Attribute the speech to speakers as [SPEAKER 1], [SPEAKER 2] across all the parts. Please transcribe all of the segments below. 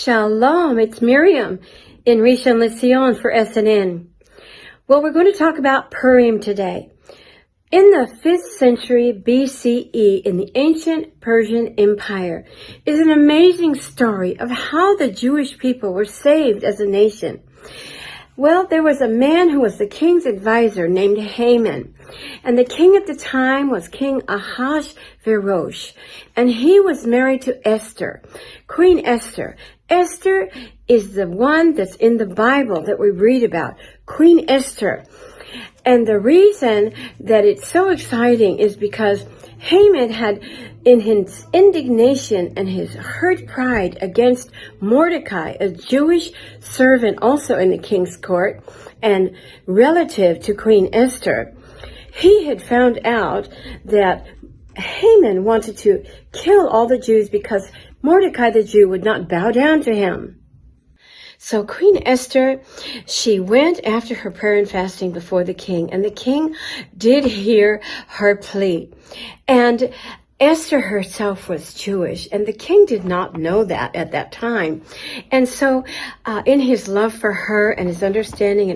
[SPEAKER 1] Shalom, it's Miriam in Rishon LeZion for SNN. Well, we're going to talk about Purim today. In the 5th century BCE, in the ancient Persian Empire, is an amazing story of how the Jewish people were saved as a nation. Well, there was a man who was the king's advisor named Haman. And the king at the time was King Ahasuerus. And he was married to Esther, Queen Esther. Esther is the one that's in the Bible that we read about, Queen Esther. And the reason that it's so exciting is because Haman had, in his indignation and his hurt pride against Mordecai, a Jewish servant also in the king's court and relative to Queen Esther, he had found out that Haman wanted to kill all the Jews because Mordecai the Jew would not bow down to him. So Queen Esther, she went after her prayer and fasting before the king, and the king did hear her plea. And Esther herself was Jewish, and the king did not know that at that time. And so in his love for her and his understanding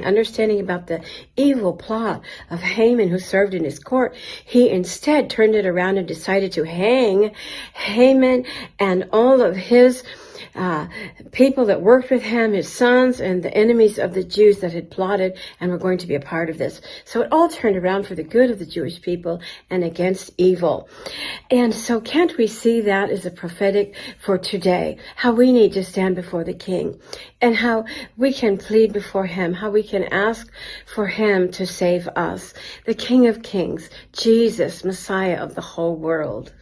[SPEAKER 1] about the evil plot of Haman who served in his court, he instead turned it around and decided to hang Haman and all of his people that worked with him, his sons, and the enemies of the Jews that had plotted and were going to be a part of this. So it all turned around for the good of the Jewish people and against evil. And so can't we see that as a prophetic for today? How we need to stand before the King and how we can plead before him, how we can ask for him to save us. The King of Kings, Jesus, Messiah of the whole world.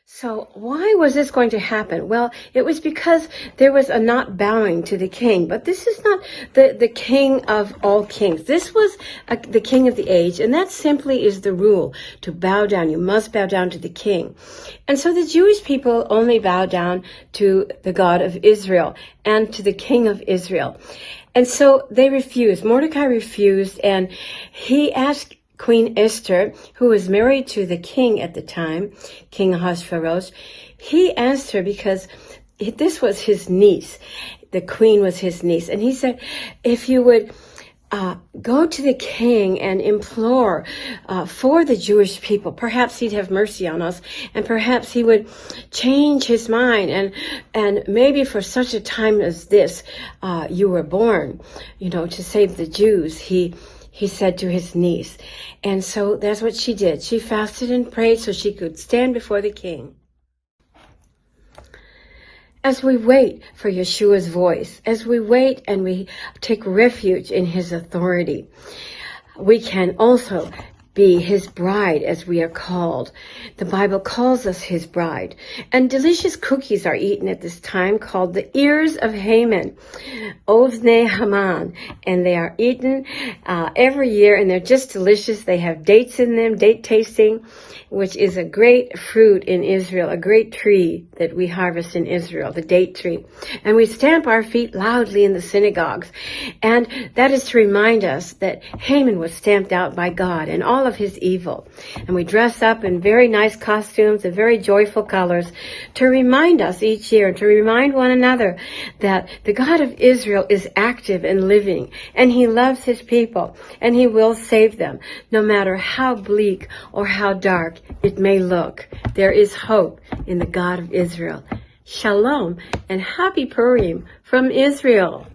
[SPEAKER 1] So why was this going to happen? Well, it was because there was a not bowing to the king. But this is not the king of all kings. This was the king of the age. And that simply is the rule, to bow down. You must bow down to the king. And so the Jewish people only bow down to the God of Israel and to the king of Israel. And so they refused. Mordecai refused, and he asked Queen Esther, who was married to the king at the time, King Ahasuerus, he asked her because this was his niece. The queen was his niece. And he said, if you would go to the king and implore for the Jewish people, perhaps he'd have mercy on us, and perhaps he would change his mind, and maybe for such a time as this, you were born, to save the Jews, he said to his niece. And so that's what she did. She fasted and prayed so she could stand before the king. As we wait for Yeshua's voice, as we wait and we take refuge in his authority, we can also be his bride, as we are called. The Bible calls us his bride. And delicious cookies are eaten at this time called the ears of Haman, Ovnei Haman. And they are eaten every year, and they're just delicious. They have dates in them, date tasting, which is a great fruit in Israel, a great tree that we harvest in Israel, the date tree. And we stamp our feet loudly in the synagogues. And that is to remind us that Haman was stamped out by God and all of his evil. And we dress up in very nice costumes and very joyful colors to remind us each year, to remind one another that the God of Israel is active and living, and he loves his people, and he will save them, no matter how bleak or how dark it may look. There is hope in the God of Israel. Shalom and happy Purim from Israel.